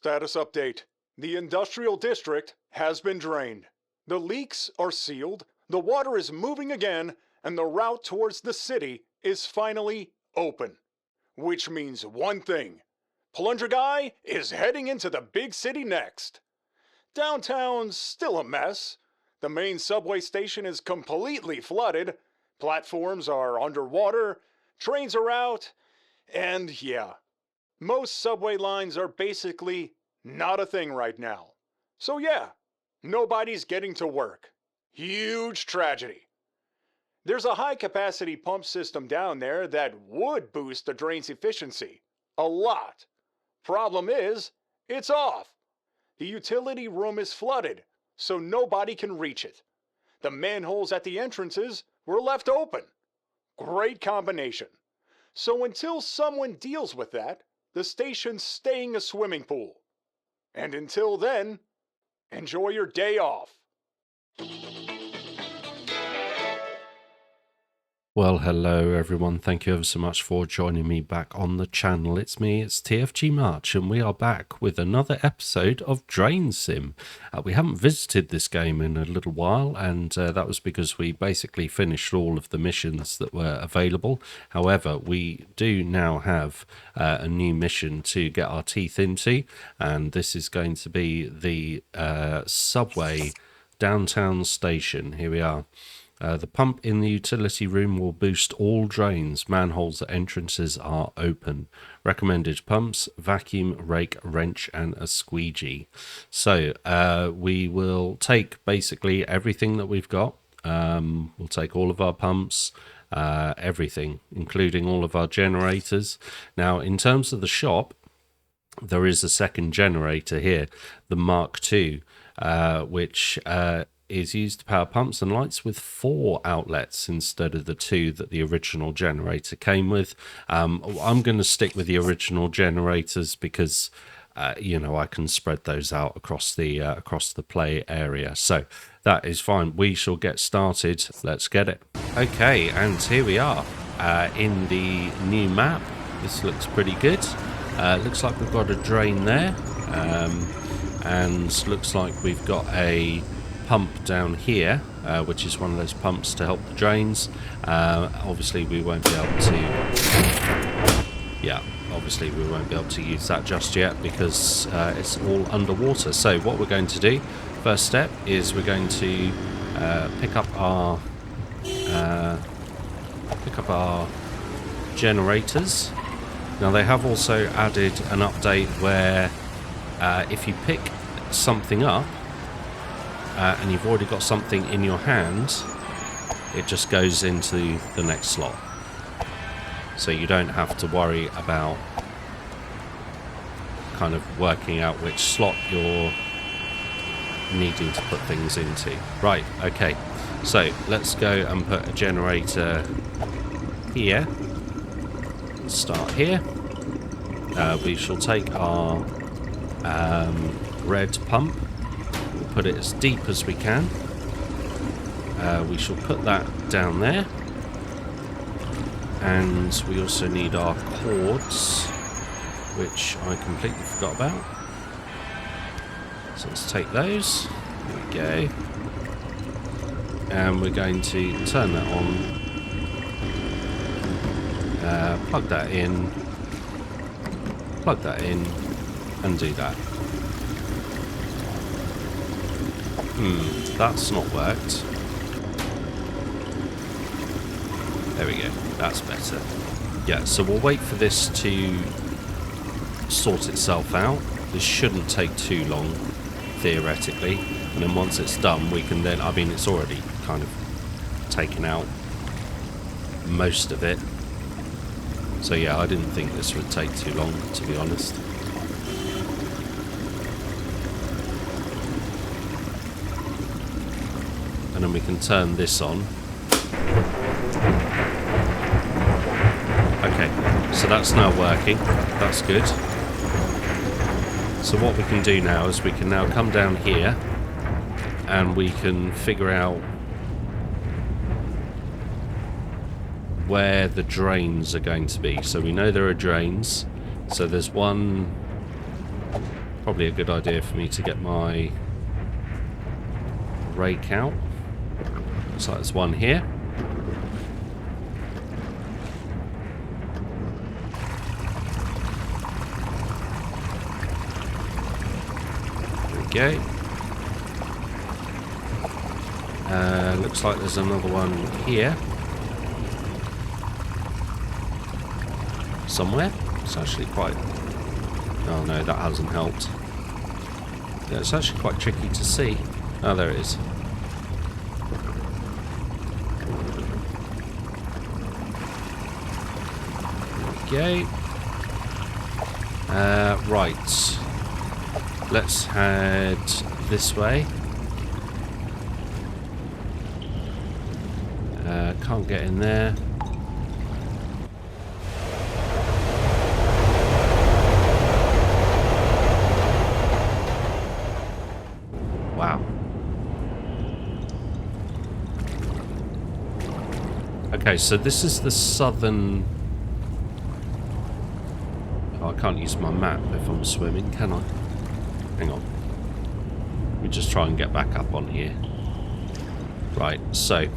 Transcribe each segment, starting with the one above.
Status update. The industrial district has been drained. The leaks are sealed, the water is moving again, and the route towards the city is finally open. Which means one thing. Plunger Guy is heading into the big city next. Downtown's still a mess. The main subway station is completely flooded. Platforms are underwater, trains are out, and yeah, most subway lines are basically not a thing right now. So yeah, nobody's getting to work. Huge tragedy. There's a high-capacity pump system down there that would boost the drain's efficiency. A lot. Problem is, it's off. The utility room is flooded, so nobody can reach it. The manholes at the entrances were left open. Great combination. So until someone deals with that, the station's staying a swimming pool. And until then, enjoy your day off. Well, hello everyone. Thank you ever so much for joining me back on the channel. It's me, it's TFGMARCH, and we are back with another episode of DrainSim. We haven't visited this game in a little while, and that was because we basically finished all of the missions that were available. However, we do now have a new mission to get our teeth into, and this is going to be the subway downtown station. Here we are. The pump in the utility room will boost all drains. Manholes at entrances are open. Recommended pumps: vacuum, rake, wrench, and a squeegee. So we will take basically everything that we've got. We'll take all of our pumps, everything, including all of our generators. Now, in terms of the shop, there is a second generator here, the Mark II, which is used to power pumps and lights with 4 outlets instead of the 2 that the original generator came with. I'm going to stick with the original generators because you know, I can spread those out across the play area. So that is fine. We shall get started. Let's get it. Okay, and here we are in the new map. This looks pretty good. Looks like we've got a drain there, and looks like we've got a pump down here, which is one of those pumps to help the drains. Obviously we won't be able to use that just yet because it's all underwater. So what we're going to do, first step, is we're going to pick up our generators. Now they have also added an update where if you pick something up and you've already got something in your hand, it just goes into the next slot. So you don't have to worry about kind of working out which slot you're needing to put things into. Right, okay. So let's go and put a generator here. Start here. We shall take our red pump. We'll put it as deep as we can. We shall put that down there. And we also need our cords, which I completely forgot about. So let's take those. There we go. And we're going to turn that on. Plug that in, and do that. That's not worked. There we go, that's better. Yeah, so we'll wait for this to sort itself out. This shouldn't take too long, theoretically. And then once it's done, we can then, I mean, it's already kind of taken out most of it. So yeah, I didn't think this would take too long, to be honest. And then we can turn this on. Okay, so that's now working. That's good. So what we can do now is we can now come down here and we can figure out where the drains are going to be. So we know there are drains. So there's one Probably a good idea for me to get my rake out. Looks like there's one here. There we go. Looks like there's another one here. Somewhere. It's actually quite... Oh no, that hasn't helped. Yeah, it's actually quite tricky to see. Oh, there it is. Okay. Right. Let's head this way. Can't get in there. Wow. Okay, so this is the southern... Oh, I can't use my map if I'm swimming, can I? Hang on. Let me just try and get back up on here. Right, so...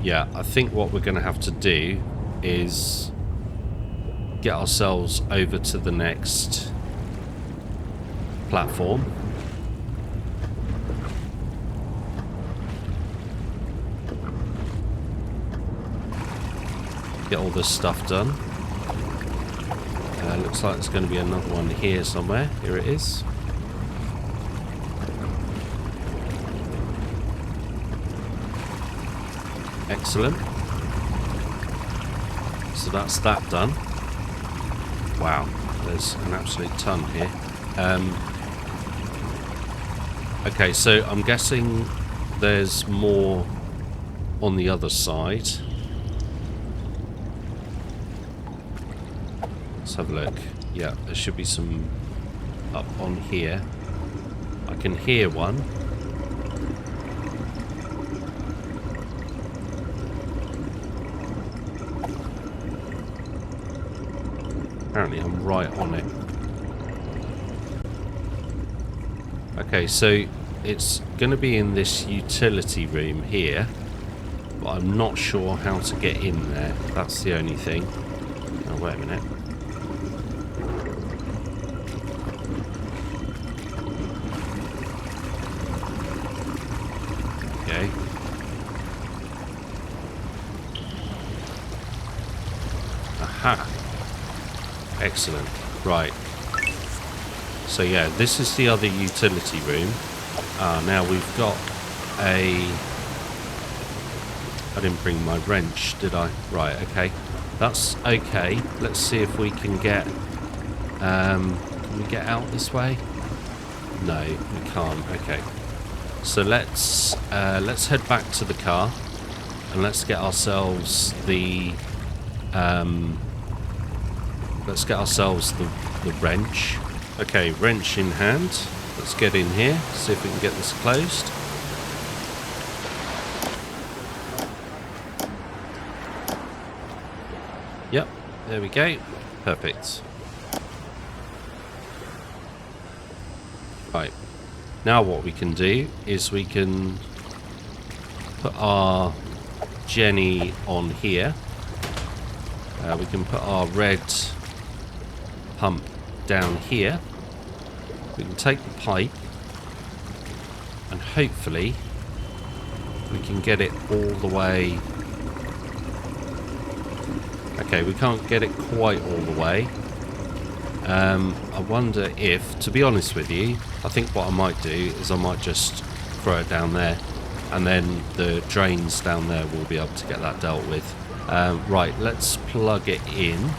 Yeah, I think what we're going to have to do is get ourselves over to the next platform. Get all this stuff done. Looks like there's going to be another one here somewhere. Here it is. Excellent. So that's that done. Wow, there's an absolute ton here. Okay, so I'm guessing there's more on the other side. Let's have a look. Yeah, there should be some up on here. I can hear one. Apparently I'm right on it. Okay, so it's going to be in this utility room here, but I'm not sure how to get in there. That's the only thing. Oh, wait a minute. Okay. Aha. Excellent. Right. So yeah, this is the other utility room. Now we've got a... I didn't bring my wrench, did I? Right, okay. That's okay. Let's see if we can get... can we get out this way? No, we can't. Okay. So let's head back to the car and let's get ourselves the... let's get ourselves the wrench. Okay, wrench in hand. Let's get in here, see if we can get this closed. Yep, there we go. Perfect. Right. Now what we can do is we can put our Jenny on here. We can put our red pump down here. We can take the pipe and hopefully we can get it all the way. Okay, we can't get it quite all the way. I wonder if, to be honest with you, I think what I might do is I might just throw it down there and then the drains down there will be able to get that dealt with. Right, let's plug it in.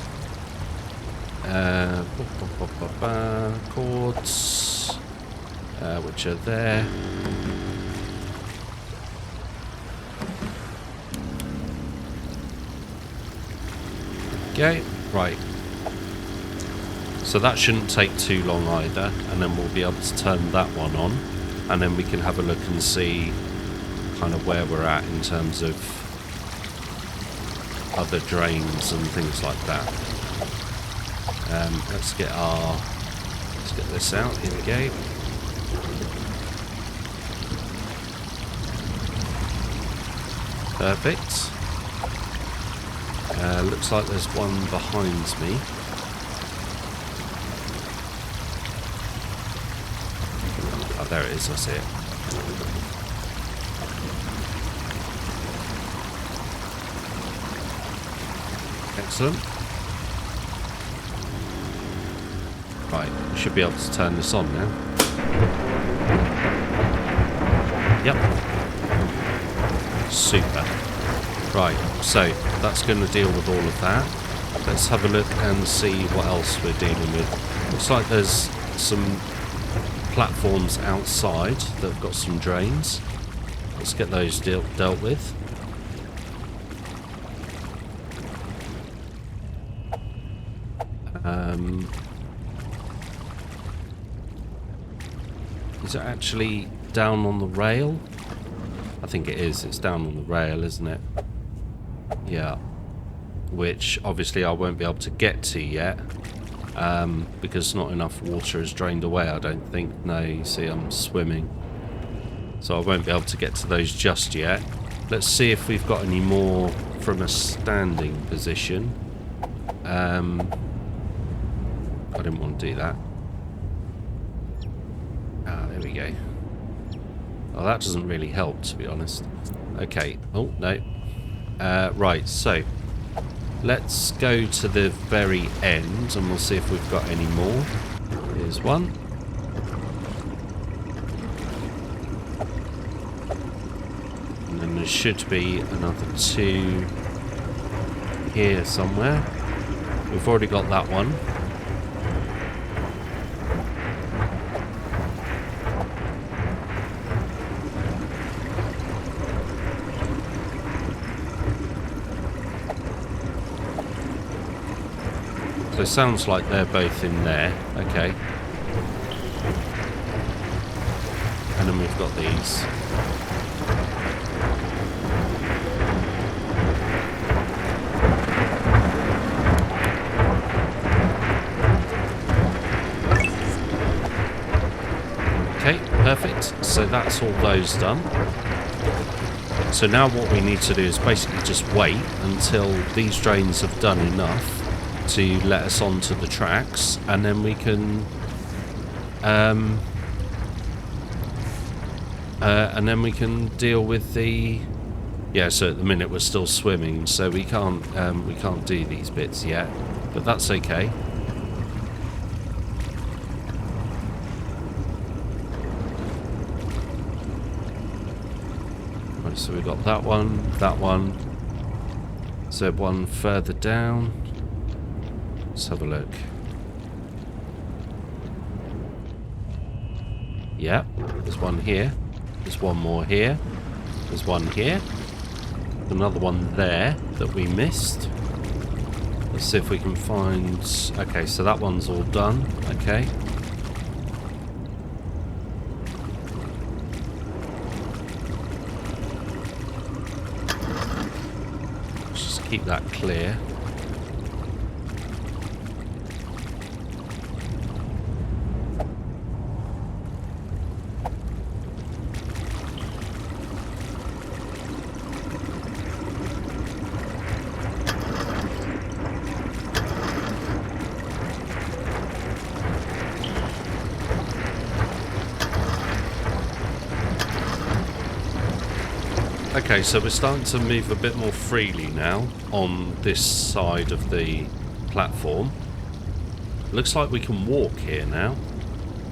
Cords, which are there. Okay, right. So that shouldn't take too long either, and then we'll be able to turn that one on, and then we can have a look and see kind of where we're at in terms of other drains and things like that. Let's get our get this out. Here we go. Perfect. Looks like there's one behind me. Oh, there it is. I see it. Excellent. Right, we should be able to turn this on now. Yep. Super. Right, so that's going to deal with all of that. Let's have a look and see what else we're dealing with. Looks like there's some platforms outside that have got some drains. Let's get those dealt with. Is it actually down on the rail? I think it is. It's down on the rail, isn't it? Yeah. Which obviously I won't be able to get to yet. Because not enough water is drained away, I don't think. No, you see I'm swimming. So I won't be able to get to those just yet. Let's see if we've got any more from a standing position. I didn't want to do that. Ah, there we go. Oh, that doesn't really help, to be honest. Okay. Oh, no. Right, so let's go to the very end and we'll see if we've got any more. Here's one. And then there should be another two here somewhere. We've already got that one. So it sounds like they're both in there. Okay. And then we've got these. Okay, perfect. So that's all those done. So now what we need to do is basically just wait until these drains have done enough to let us onto the tracks, and then we can deal with the so at the minute we're still swimming, so we can't do these bits yet, but that's okay. Right, so we've got that one. Is there one further down? Let's have a look. Yep, there's one here. There's one more here. There's one here. Another one there that we missed. Let's see if we can find... Okay, so that one's all done. Okay. Let's just keep that clear. Okay, so we're starting to move a bit more freely now on this side of the platform. Looks like we can walk here now.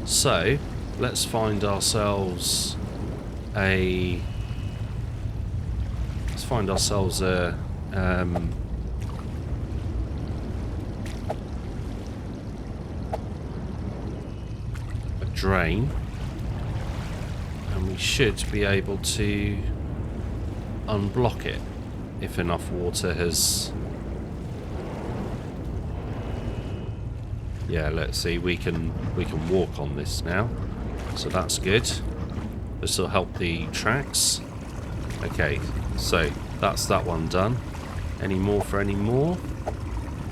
So, let's find ourselves a... a drain. And we should be able to unblock it if enough water has... Yeah, let's see, we can walk on this now, so that's good. This will help the tracks. Okay, so that's that one done. Any more for any more?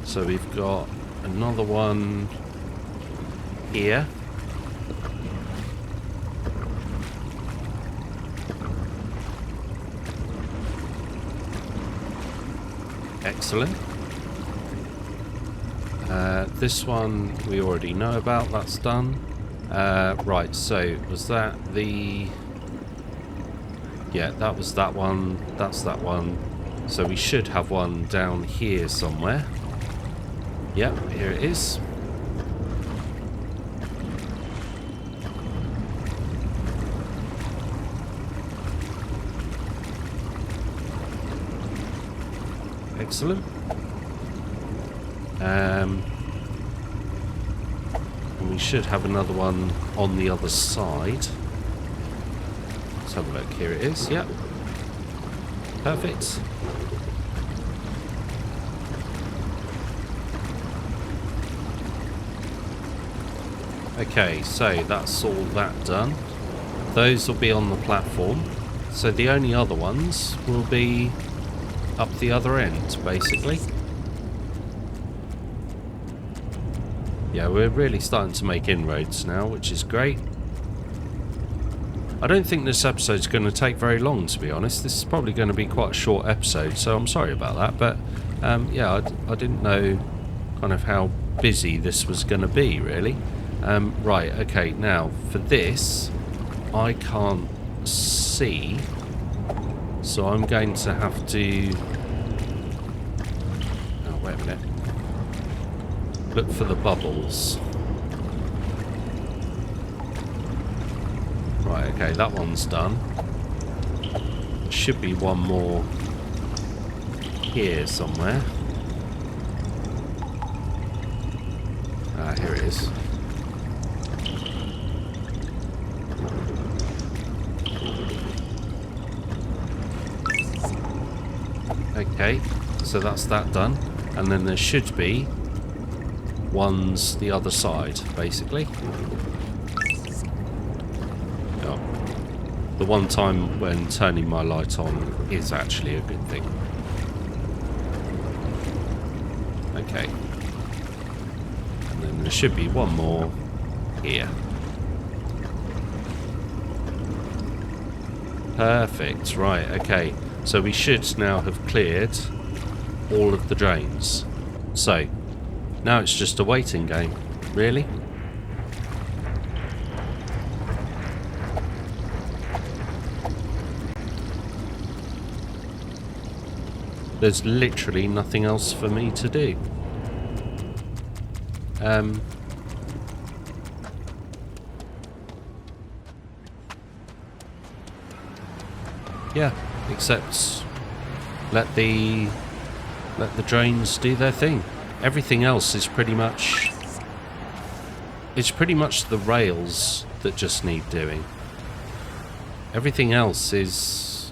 So we've got another one here. Excellent. This one we already know about, that's done. Right, so was that the... Yeah, that was that one, that's that one. So we should have one down here somewhere. Yep, here it is. Excellent. And we should have another one on the other side. Let's have a look. Here it is. Yep. Perfect. Okay, so that's all that done. Those will be on the platform. So the only other ones will be up the other end, basically. Yeah, we're really starting to make inroads now, which is great. I don't think this episode's going to take very long, to be honest. This is probably going to be quite a short episode, so I'm sorry about that. But, yeah, I didn't know kind of how busy this was going to be, really. Right, okay, now, for this, I can't see, so I'm going to have to... Oh, wait a minute. Look for the bubbles. Right, okay, that one's done. Should be one more here somewhere. Ah, here it is. Okay, so that's that done. And then there should be ones the other side, basically. Oh. The one time when turning my light on is actually a good thing. Okay. And then there should be one more here. Perfect, right, okay. So we should now have cleared all of the drains. So, now it's just a waiting game, really. There's literally nothing else for me to do. Yeah, except let the drains do their thing. Everything else is pretty much... It's pretty much the rails that just need doing. Everything else is...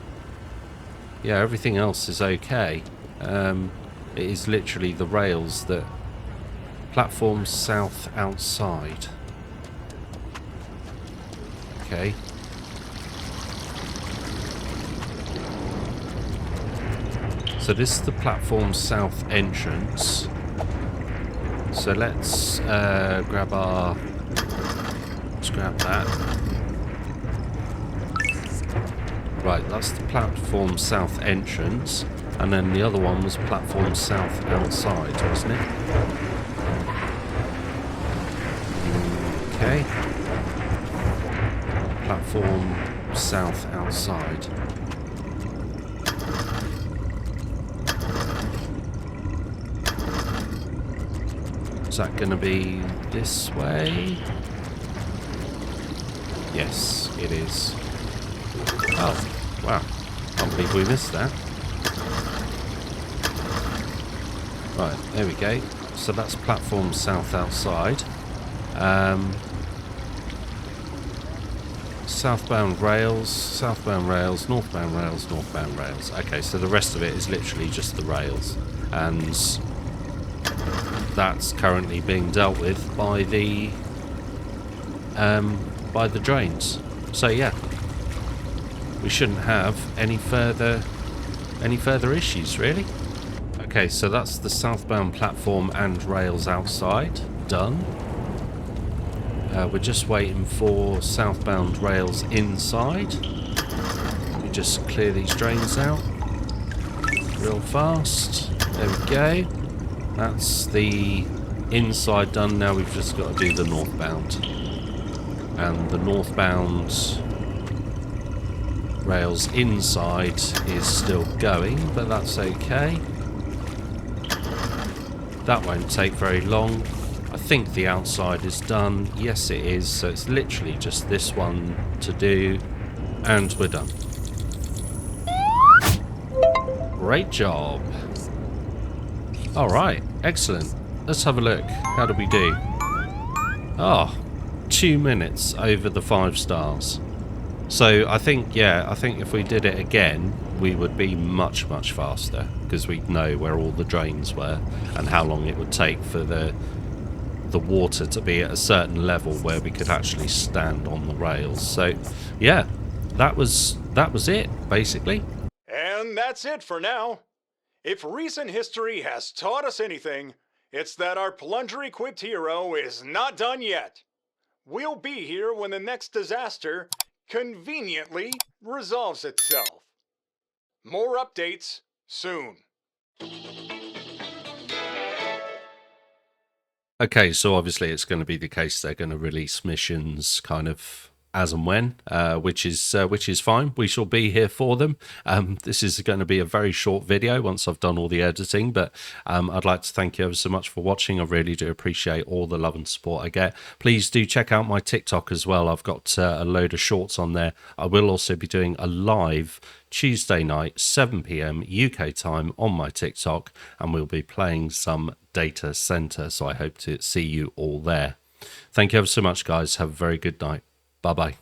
Yeah, everything else is okay. It is literally the rails that... Platform south outside. Okay. So this is the platform south entrance. So let's grab that. Right, that's the platform south entrance, and then the other one was platform south outside, wasn't it? Okay. Platform south outside. Is that going to be this way? Yes, it is. Oh, wow. Can't believe we missed that. Right, there we go. So that's platform south outside. Southbound rails, northbound rails, northbound rails. Okay, so the rest of it is literally just the rails. And that's currently being dealt with by the drains. So yeah, we shouldn't have any further issues, really. Okay, so that's the southbound platform and rails outside done. We're just waiting for southbound rails inside. We just clear these drains out. real fast. There we go. That's the inside done. Now we've just got to do the northbound. And the northbound rails inside is still going, but that's okay. That won't take very long. I think the outside is done. Yes, it is. So it's literally just this one to do, and we're done. Great job. All right, excellent. Let's have a look. How did we do? Oh, 2 minutes over the 5 stars. So I think, yeah, I think if we did it again, we would be much, much faster because we'd know where all the drains were and how long it would take for the water to be at a certain level where we could actually stand on the rails. So, yeah, that was it, basically. And that's it for now. If recent history has taught us anything, it's that our plunger-equipped hero is not done yet. We'll be here when the next disaster conveniently resolves itself. More updates soon. Okay, so obviously it's going to be the case they're going to release missions kind of as and when, which is fine. We shall be here for them. This is going to be a very short video once I've done all the editing, but I'd like to thank you ever so much for watching. I really do appreciate all the love and support I get. Please do check out my TikTok as well. I've got a load of shorts on there. I will also be doing a live Tuesday night, 7 p.m. UK time on my TikTok, and we'll be playing some data center. So I hope to see you all there. Thank you ever so much, guys. Have a very good night. Bye-bye.